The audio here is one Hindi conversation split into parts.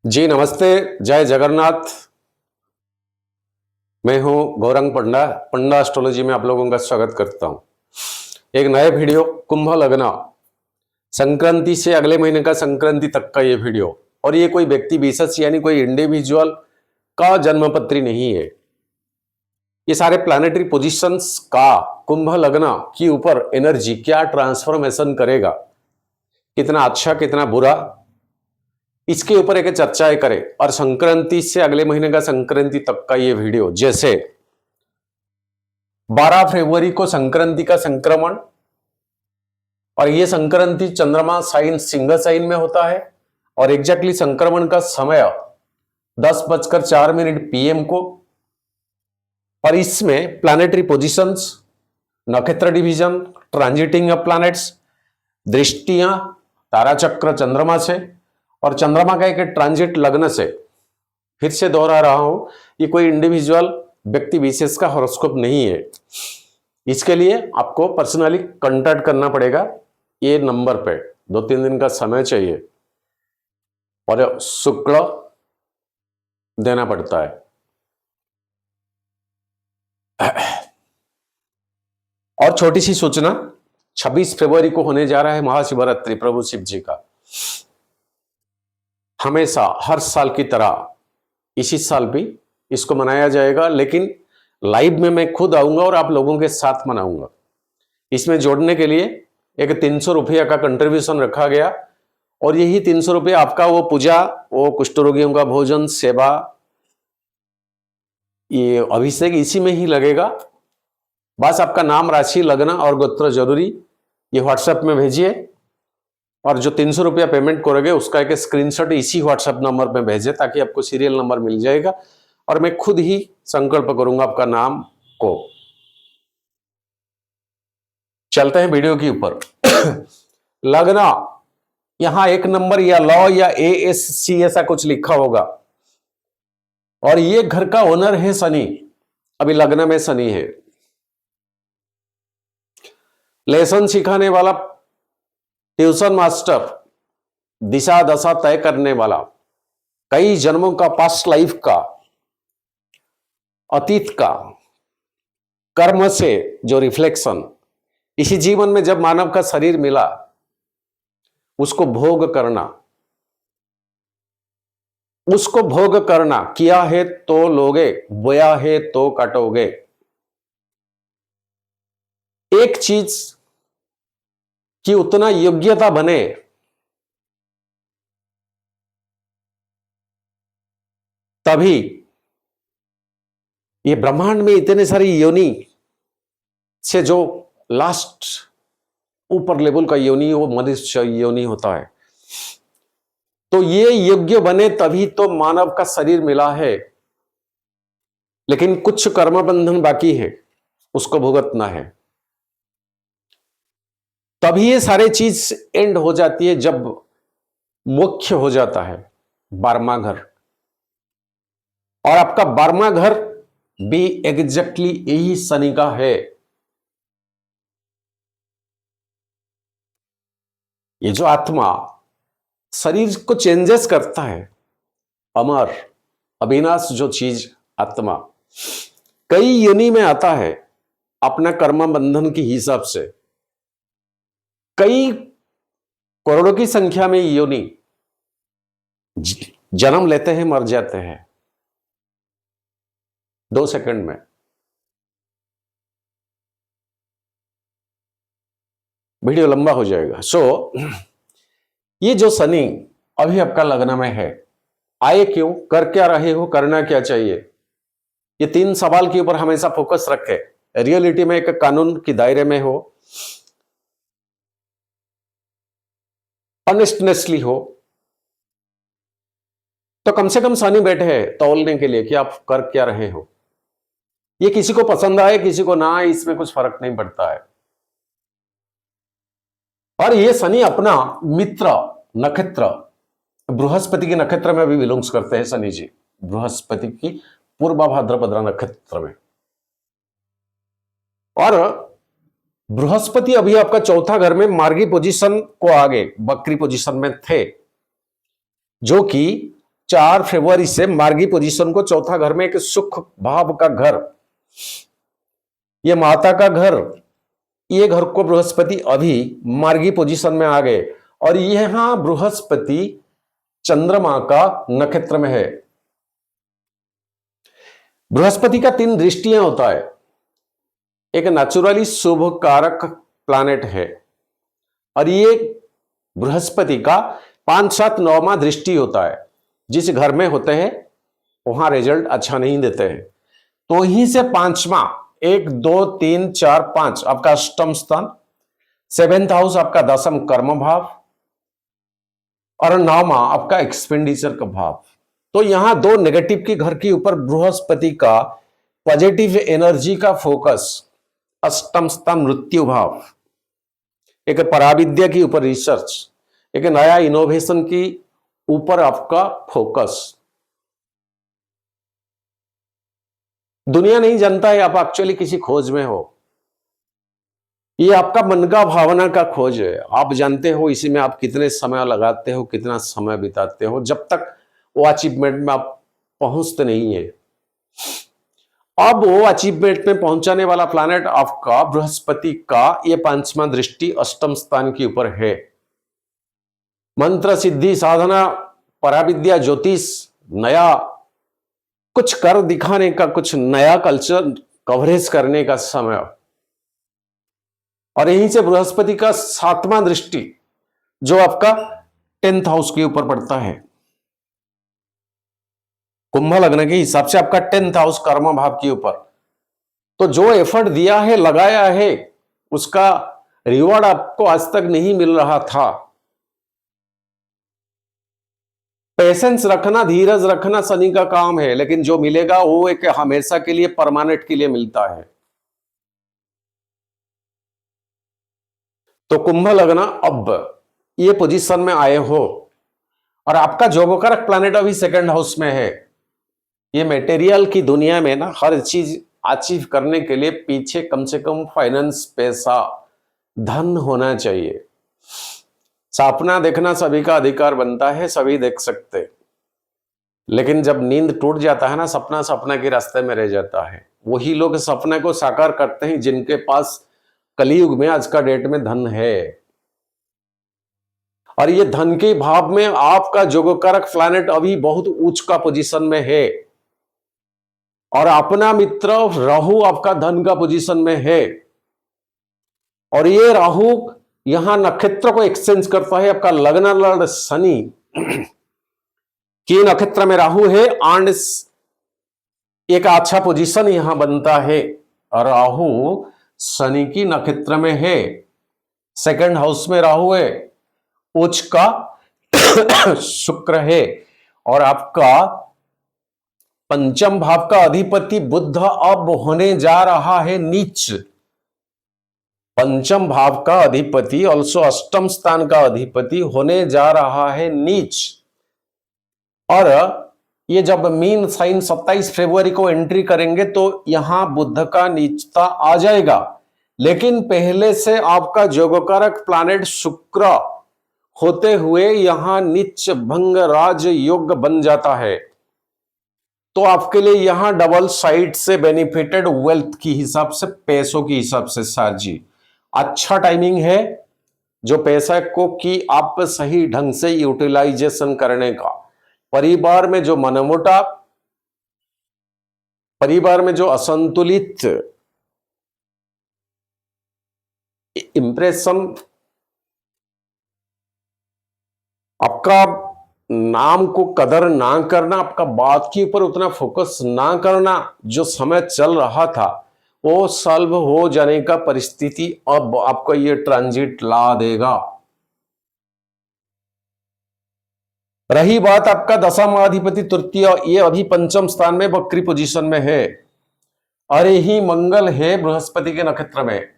जी नमस्ते, जय जगन्नाथ। मैं हूं गौरंग पंडा। पंडा एस्ट्रोलॉजी में आप लोगों का स्वागत करता हूं। एक नए वीडियो कुंभ लग्न संक्रांति से अगले महीने का संक्रांति तक का ये वीडियो, और ये कोई व्यक्ति विशेष यानी कोई इंडिविजुअल का जन्मपत्री नहीं है। ये सारे प्लैनेटरी पोजीशंस का कुंभ लग्न के ऊपर एनर्जी क्या ट्रांसफॉर्मेशन करेगा, कितना अच्छा कितना बुरा, इसके ऊपर एक चर्चाएं करें। और संक्रांति से अगले महीने का संक्रांति तक का ये वीडियो, जैसे 12 फरवरी को संक्रांति का संक्रमण, और ये संक्रांति चंद्रमा साइन सिंह साइन में होता है, और एग्जैक्टली संक्रमण का समय 10:04 PM को। और इसमें प्लैनेटरी पोजीशंस, नक्षत्र डिवीजन, ट्रांजिटिंग ऑफ प्लैनेट्स, दृष्टियां तारा चक्र चंद्रमा से, और चंद्रमा का एक ट्रांजिट लग्न से। फिर से दोहरा रहा हूं, ये कोई इंडिविजुअल व्यक्ति विशेष का हॉरोस्कोप नहीं है। इसके लिए आपको पर्सनली कांटेक्ट करना पड़ेगा। ये नंबर पे 2-3 दिन का समय चाहिए, और शुक्ल देना पड़ता है। और छोटी सी सूचना, 26 फरवरी को होने जा रहा है महाशिवरात्रि प्रभु शिव जी का। हमेशा हर साल की तरह इसी साल भी इसको मनाया जाएगा, लेकिन लाइव में मैं खुद आऊंगा और आप लोगों के साथ मनाऊंगा। इसमें जोड़ने के लिए एक 300 रुपया का कंट्रीब्यूशन रखा गया, और यही 300 रुपया आपका वो पूजा, वो कुष्ठ रोगियों का भोजन, सेवा, ये अभिषेक इसी में ही लगेगा। बस आपका नाम, राशि, लग्न और गोत्र जरूरी ये व्हाट्सएप में भेजिए, और जो 300 रुपया पेमेंट करोगे उसका एक स्क्रीनशॉट इसी व्हाट्सएप नंबर पे भेजे, ताकि आपको सीरियल नंबर मिल जाएगा, और मैं खुद ही संकल्प करूंगा आपका नाम को। चलते हैं वीडियो के ऊपर। लग्न, यहां 1 नंबर या लॉ या ASC ऐसा कुछ लिखा होगा, और ये घर का ओनर है शनि। अभी लग्न में शनि है। लेसन सिखाने वाला, ट्यूशन मास्टर, दिशा दशा तय करने वाला, कई जन्मों का, पास्ट लाइफ का, अतीत का कर्म से जो रिफ्लेक्शन, इसी जीवन में जब मानव का शरीर मिला उसको भोग करना, उसको भोग करना, किया है तो लोगे, बोया है तो काटोगे। एक चीज कि उतना योग्यता बने, तभी ये ब्रह्मांड में इतने सारी योनि से जो लास्ट ऊपर लेवल का योनि, वो मनुष्य योनि होता है। तो ये योग्य बने तभी तो मानव का शरीर मिला है, लेकिन कुछ कर्म बंधन बाकी है, उसको भुगतना है। तभी ये सारे चीज एंड हो जाती है जब मुख्य हो जाता है 12वां घर। और आपका 12वां घर भी एग्जैक्टली यही शनि का है। ये जो आत्मा शरीर को चेंजेस करता है, अमर अविनाश जो चीज आत्मा, कई योनि में आता है अपना कर्म बंधन के हिसाब से। कई करोड़ों की संख्या में योनि जन्म लेते हैं, मर जाते हैं 2 सेकंड में। वीडियो लंबा हो जाएगा। ये जो शनि अभी आपका लग्न में है, आए क्यों, कर क्या रहे हो, करना क्या चाहिए, ये 3 सवाल के ऊपर हमेशा फोकस रखे। रियलिटी में एक कानून की दायरे में हो, ऑनेस्टनेसली हो, तो कम से कम शनि बैठे हैं तौलने के लिए कि आप कर क्या रहे हो। ये किसी को पसंद आए किसी को ना आए, इसमें कुछ फर्क नहीं पड़ता है। और ये शनि अपना मित्र नक्षत्र बृहस्पति के नक्षत्र में भी बिलोंग्स करते हैं शनि जी, बृहस्पति की पूर्व भाद्रपद नक्षत्र में। और बृहस्पति अभी आपका 4था घर में मार्गी पोजीशन को आगे बकरी पोजीशन में थे, जो कि 4 फरवरी से मार्गी पोजीशन को चौथा घर में एक सुख भाव का घर, ये माता का घर, ये घर को बृहस्पति अभी मार्गी पोजीशन में आ गए और यहां बृहस्पति चंद्रमा का नक्षत्र में है। बृहस्पति का 3 दृष्टियां होता है, एक नेचुरली शुभ कारक प्लैनेट है और ये बृहस्पति का 5, 7, 9वां दृष्टि होता है। जिस घर में होते हैं वहां रिजल्ट अच्छा नहीं देते हैं, तो यहीं से 5वां 1, 2, 3, 4, 5 आपका अष्टम स्थान, 7th हाउस आपका 10th कर्म भाव और 9वां आपका एक्सपेंडिचर का भाव। तो यहां 2 नेगेटिव के घर के ऊपर बृहस्पति का पॉजिटिव एनर्जी का फोकस, अष्टम स्थान मृत्यु भाव, एक पराविद्या के ऊपर रिसर्च, एक नया इनोवेशन की ऊपर आपका फोकस। दुनिया नहीं जानता है आप एक्चुअली किसी खोज में हो, ये आपका मन का भावना का खोज है। आप जानते हो इसी में आप कितने समय लगाते हो, कितना समय बिताते हो, जब तक वो अचीवमेंट में आप पहुंचते नहीं है। अब वो अचीवमेंट में पहुंचाने वाला प्लैनेट आपका बृहस्पति का ये 5वां दृष्टि अष्टम स्थान के ऊपर है। मंत्र सिद्धि साधना, पराविद्या, ज्योतिष, नया कुछ कर दिखाने का, कुछ नया कल्चर कवरेज करने का समय। और यहीं से बृहस्पति का 7वां दृष्टि जो आपका 10th हाउस के ऊपर पड़ता है, कुंभ लग्न के हिसाब से आपका 10th हाउस कर्म भाव के ऊपर। तो जो एफर्ट दिया है, लगाया है, उसका रिवॉर्ड आपको आज तक नहीं मिल रहा था। पेशेंस रखना, धीरज रखना शनि का काम है, लेकिन जो मिलेगा वो एक हमेशा के लिए, परमानेंट के लिए मिलता है। तो कुंभ लग्न अब ये पोजीशन में आए हो और आपका जोगकारक प्लैनेट अभी 2nd हाउस में है। ये मटेरियल की दुनिया में ना हर चीज अचीव करने के लिए पीछे कम से कम फाइनेंस, पैसा, धन होना चाहिए। सपना देखना सभी का अधिकार बनता है, सभी देख सकते, लेकिन जब नींद टूट जाता है ना, सपना सपना के रास्ते में रह जाता है। वही लोग सपने को साकार करते हैं जिनके पास कलयुग में आज का डेट में धन है। और ये धन के भाव में आपका जोगकारक प्लैनेट अभी बहुत उच्च का पोजीशन में है और अपना मित्र राहु आपका धन का पोजीशन में है। और ये राहु यहां नक्षत्र को एक्सचेंज करता है। आपका लग्न लॉर्ड शनि की नक्षत्र में राहु है एंड एक अच्छा पोजीशन यहां बनता है और राहु शनि की नक्षत्र में है, 2nd हाउस में राहु है, उच्च का शुक्र है और आपका 5th भाव का अधिपति बुध अब होने जा रहा है नीच। 5th भाव का अधिपति ऑल्सो अष्टम स्थान का अधिपति होने जा रहा है नीच। और ये जब मीन साइन 27 फरवरी को एंट्री करेंगे तो यहां बुध का नीचता आ जाएगा, लेकिन पहले से आपका जोगकारक प्लैनेट शुक्र होते हुए यहां नीच भंग राज योग बन जाता है। तो आपके लिए यहां डबल साइड से बेनिफिटेड वेल्थ की हिसाब से, पैसों की हिसाब से सर जी अच्छा टाइमिंग है जो पैसा को कि आप सही ढंग से यूटिलाइजेशन करने का। परिवार में जो मनमुटाव, परिवार में जो असंतुलित इंप्रेशन, आपका नाम को कदर ना करना, आपका बात के ऊपर उतना फोकस ना करना, जो समय चल रहा था वो सॉल्व हो जाने का परिस्थिति अब आपको ये ट्रांजिट ला देगा। रही बात आपका 10वां अधिपति तृतीय, ये अभी 5th स्थान में वक्री पोजीशन में है और यही मंगल है बृहस्पति के नक्षत्र में।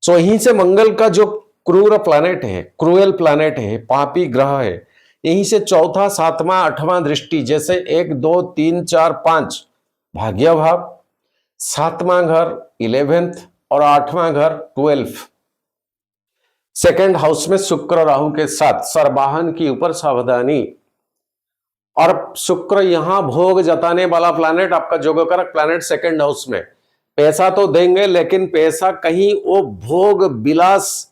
सो यहीं से मंगल का जो क्रूर प्लैनेट है, क्रूएल प्लैनेट है, पापी ग्रह है, यहीं से 4था, 7वां, 8वां दृष्टि, जैसे 1, 2, 3, 4, 5 भाग्य भाव, 7वां घर 11th और 8वां घर 12th, 2nd हाउस में शुक्र राहु के साथ। सरवाहन के ऊपर सावधानी, और शुक्र यहां भोग जताने वाला प्लैनेट, आपका जोगकारक प्लैनेट सेकंड हाउस में। पैसा तो देंगे, लेकिन पैसा कहीं वो भोग विलास,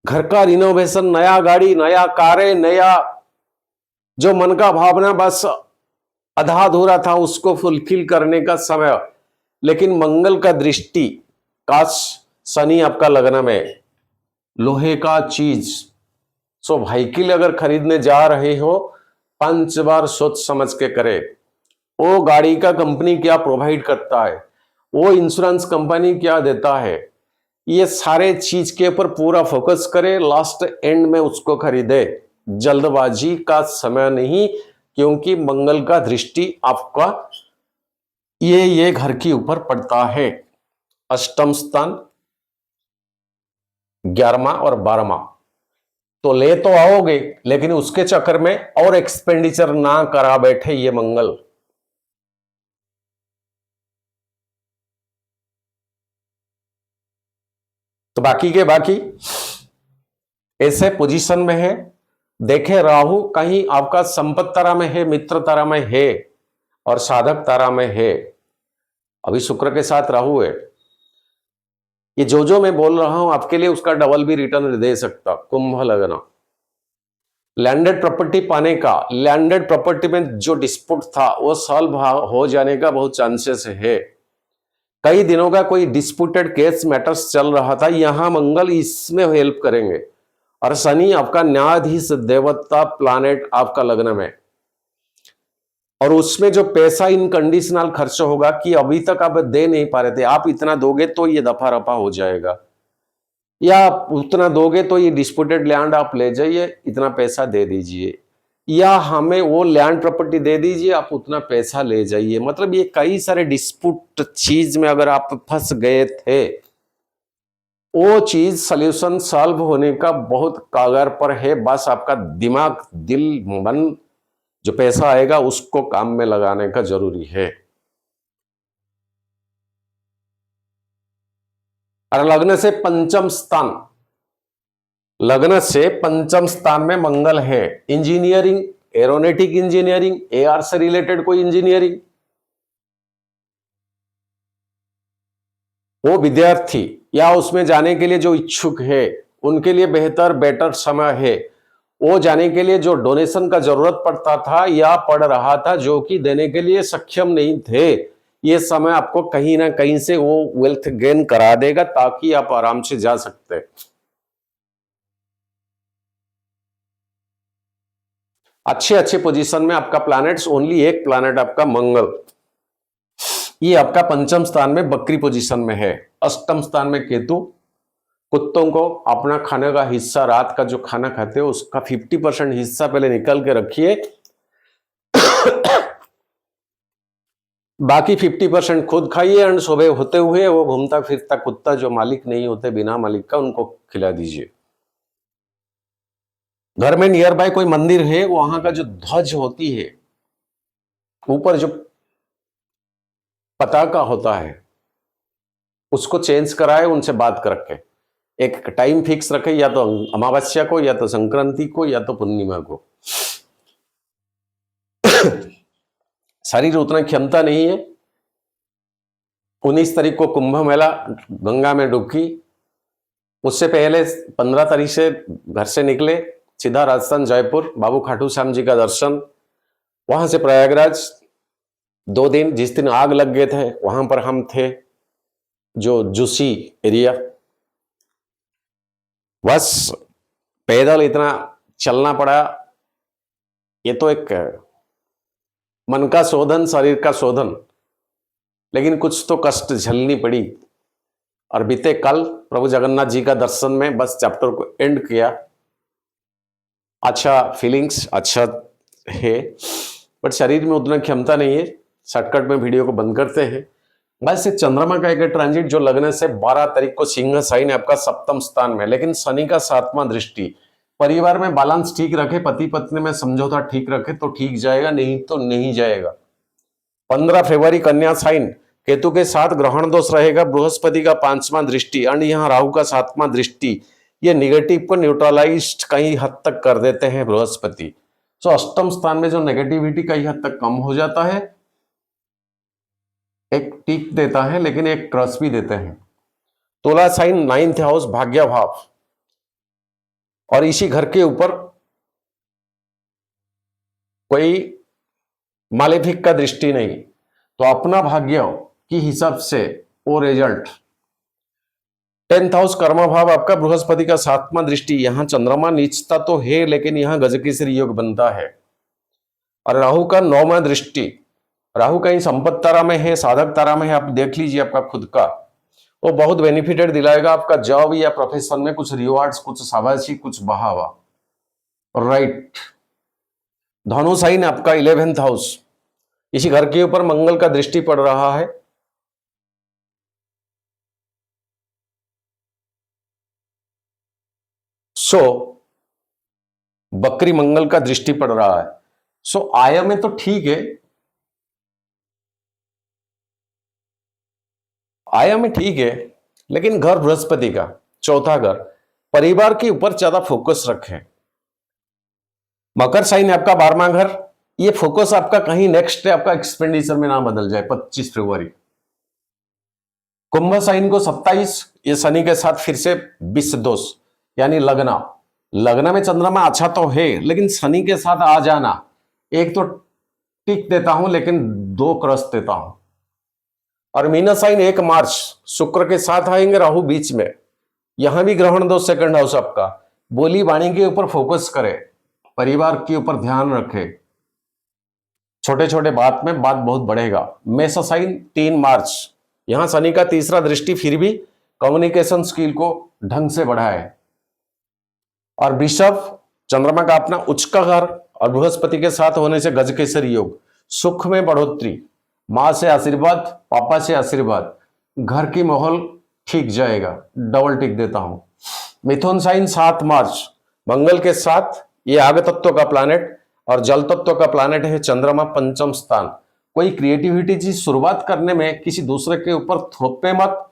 घर का रिनोवेशन, नया गाड़ी, नया कारें, नया जो मन का भावना बस आधा अधूरा था उसको फुलफिल करने का समय। लेकिन मंगल का दृष्टि, काश शनि आपका लग्न में, लोहे का चीज, सो व्हीकल अगर खरीदने जा रहे हो 5 बार सोच समझ के करे। वो गाड़ी का कंपनी क्या प्रोवाइड करता है, वो इंश्योरेंस कंपनी क्या देता है, ये सारे चीज के ऊपर पूरा फोकस करे, लास्ट एंड में उसको खरीदे। जल्दबाजी का समय नहीं, क्योंकि मंगल का दृष्टि आपका ये घर के ऊपर पड़ता है। अष्टम स्थान, 11वां और 12वां, तो ले तो आओगे, लेकिन उसके चक्कर में और एक्सपेंडिचर ना करा बैठे ये मंगल। तो बाकी के बाकी ऐसे पोजीशन में है। देखे राहु कहीं आपका संपत्ति तारा में है, मित्र तारा में है और साधक तारा में है। अभी शुक्र के साथ राहु है। ये जो मैं बोल रहा हूं आपके लिए उसका डबल भी रिटर्न दे सकता। कुंभ लग्न, लैंडेड प्रॉपर्टी पाने का, लैंडेड प्रॉपर्टी में जो डिस्प्यूट था वो सॉल्व हो जाने का बहुत चांसेस है। कई दिनों का कोई डिस्प्यूटेड केस मैटर्स चल रहा था, यहां मंगल इसमें हेल्प करेंगे। और शनि आपका न्यायाधीश देवता प्लैनेट आपका लग्न में, और उसमें जो पैसा इनकंडीशनल खर्च होगा कि अभी तक आप दे नहीं पा रहे थे, आप इतना दोगे तो ये दफा रफा हो जाएगा, या उतना दोगे तो ये डिस्प्यूटेड लैंड आप ले जाइए, इतना पैसा दे दीजिए, या हमें वो लैंड प्रॉपर्टी दे दीजिए, आप उतना पैसा ले जाइए। मतलब ये कई सारे डिस्प्यूट चीज में अगर आप फंस गए थे, वो चीज सॉल्यूशन सॉल्व होने का बहुत कागार पर है। बस आपका दिमाग, दिल, मन, जो पैसा आएगा उसको काम में लगाने का जरूरी है। और लग्न से पंचम स्थान, लग्न से पंचम स्थान में मंगल है। इंजीनियरिंग, एरोनॉटिक इंजीनियरिंग, एआर से रिलेटेड कोई इंजीनियरिंग, वो विद्यार्थी या उसमें जाने के लिए जो इच्छुक है उनके लिए बेटर समय है। वो जाने के लिए जो डोनेशन का जरूरत पड़ता था या पड़ रहा था, जो कि देने के लिए सक्षम नहीं थे, ये समय आपको कहीं ना कहीं से वो वेल्थ गेन करा देगा, ताकि आप आराम से जा सकते हैं। अच्छे पोजीशन में आपका प्लैनेट्स, ओनली एक प्लैनेट आपका मंगल, ये आपका पंचम स्थान में बकरी पोजीशन में है। अष्टम स्थान में केतु। कुत्तों को अपना खाने का हिस्सा, रात का जो खाना खाते हो उसका 50% हिस्सा पहले निकल के रखिए, बाकी 50% खुद खाइए, एंड सुबह होते हुए वो घूमता फिरता कुत्ता जो मालिक नहीं होते, बिना मालिक का, उनको खिला दीजिए। घर में नियर बाय कोई मंदिर है, वहां का जो ध्वज होती है, ऊपर जो पताका होता है, उसको चेंज कराए, उनसे बात करके एक टाइम फिक्स रखे, या तो अमावस्या को, या तो संक्रांति को, या तो पूर्णिमा को। शरीर उतना क्षमता नहीं है। 19 तारीख को कुंभ मेला, गंगा में डुबकी, उससे पहले 15 तारीख से घर से निकले, सीधा राजस्थान जयपुर, बाबू खाटू श्याम जी का दर्शन, वहां से प्रयागराज 2 दिन। जिस दिन आग लग गए थे वहां पर हम थे, जो जूसी एरिया, बस पैदल इतना चलना पड़ा। ये तो एक मन का शोधन, शरीर का शोधन, लेकिन कुछ तो कष्ट झेलनी पड़ी। और बीते कल प्रभु जगन्नाथ जी का दर्शन में बस चैप्टर को एंड किया। अच्छा फीलिंग्स, अच्छा है, बट शरीर में उतना क्षमता नहीं है। शॉर्टकट में वीडियो को बंद करते हैं। बस एक चंद्रमा का एक ट्रांजिट जो लगने से 12 तारीख को सिंह साइन आपका सप्तम स्थान में, लेकिन शनि का 7वां दृष्टि। परिवार में बैलेंस ठीक रखे, पति पत्नी में समझौता ठीक रखे तो ठीक जाएगा, नहीं तो नहीं जाएगा। 15 फरवरी कन्या साइन, केतु के साथ ग्रहण दोष रहेगा, बृहस्पति का 5वां दृष्टि, और यहाँ राहु का 7वां दृष्टि। ये निगेटिव को न्यूट्रलाइज कई हद तक कर देते हैं बृहस्पति। सो अष्टम स्थान में जो नेगेटिविटी कई हद तक कम हो जाता है, एक टिक देता है लेकिन एक क्रस भी देते हैं। तुला साइन 9th हाउस भाग्य भाव, और इसी घर के ऊपर कोई मालेफिक का दृष्टि नहीं, तो अपना भाग्य की हिसाब से वो रिजल्ट। 10th हाउस कर्म भाव आपका बृहस्पति का 7वां दृष्टि, यहां चंद्रमा नीचता तो है लेकिन यहां गजकेसरी योग बनता है। और राहु का 9वां दृष्टि, राहु कहीं संपत्ति तारा में है, साधक तारा में है, आप देख लीजिए आपका खुद का, वो बहुत बेनिफिटेड दिलाएगा आपका जॉब या प्रोफेशन में, कुछ रिवार्ड्स, कुछ शाबाशी, कुछ बहावा। राइट। धनु साइन आपका 11th हाउस, इसी घर के ऊपर मंगल का दृष्टि पड़ रहा है। सो बकरी मंगल का दृष्टि पड़ रहा है। सो आय में तो ठीक है, आय में ठीक है, लेकिन घर बृहस्पति का चौथा घर, परिवार के ऊपर ज्यादा फोकस रखें। मकर साइन आपका 12वां घर, ये फोकस आपका कहीं नेक्स्ट है आपका एक्सपेंडिचर में ना बदल जाए 25 फरवरी। कुंभ साइन को 27, ये शनि के साथ फिर से विष दोष यानी लगना, लगना में चंद्रमा अच्छा तो है लेकिन शनि के साथ आ जाना, एक तो टिक देता हूं लेकिन 2 क्रस देता हूं। और मीन साइन 1 मार्च शुक्र के साथ आएंगे, राहु बीच में, यहां भी ग्रहण दोष 2nd हाउस आपका, बोली वाणी के ऊपर फोकस करे, परिवार के ऊपर ध्यान रखे, छोटे छोटे बात में बात बहुत बढ़ेगा। मेष साइन 3 मार्च, यहां शनि का 3रा दृष्टि, फिर भी कम्युनिकेशन स्किल को ढंग से बढ़ाए। और वृषभ चंद्रमा का अपना उच्च का घर और बृहस्पति के साथ होने से गजकेसरी योग, सुख में बढ़ोतरी, मां से आशीर्वाद, पापा से आशीर्वाद, घर की माहौल ठीक जाएगा, डबल टिक देता हूं। मिथुन साइन 7 मार्च, मंगल के साथ, ये आग तत्व का प्लैनेट और जल तत्व का प्लैनेट है चंद्रमा 5म स्थान। कोई क्रिएटिविटी की शुरुआत करने में किसी दूसरे के ऊपर थोपे मत,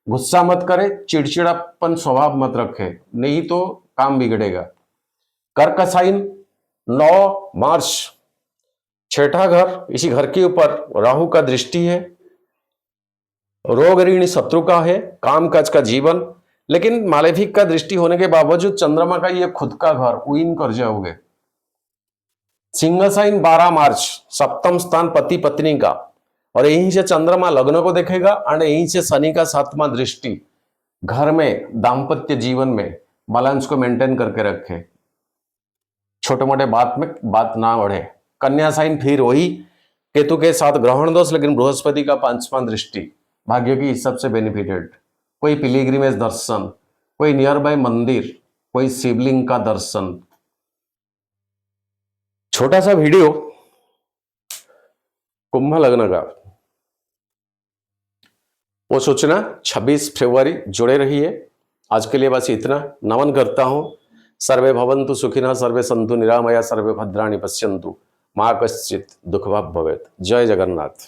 गुस्सा मत करे, चिड़चिड़ापन स्वभाव मत रखे, नहीं तो काम बिगड़ेगा। कर्क साइन 9 मार्च, 6ठा घर, इसी घर के ऊपर राहु का दृष्टि है, रोग ऋण शत्रु का है, काम काज का जीवन, लेकिन मालेफिक का दृष्टि होने के बावजूद चंद्रमा का ये खुद का घर, विन कर जाओगे। सिंह साइन 12 मार्च, 7म स्थान पति पत्नी का, और यहीं से चंद्रमा लग्न को देखेगा और यहीं से शनि का 7वां दृष्टि, घर में दाम्पत्य जीवन में बैलेंस को मेंटेन करके रखे, छोटे मोटे बात में बात ना बढ़े। कन्या साइन फिर वही केतु के साथ ग्रहण दोष, लेकिन बृहस्पति का 5वां दृष्टि, भाग्य की हिसाब से बेनिफिटेड। कोई पिलिग्रिमेज दर्शन, कोई नियर बाय मंदिर, कोई शिवलिंग का दर्शन। छोटा सा वीडियो कुंभ लग्न का, वो सूचना 26 फरवरी जुड़े रहिए। आज के लिए बस इतना, नमन करता हूं। सर्वे भवन्तु सुखिनः, सर्वे सन्तु निरामया, सर्वे भद्राणि पश्यन्तु, मा कश्चित् दुःखभाग् भवेत्। जय जगन्नाथ।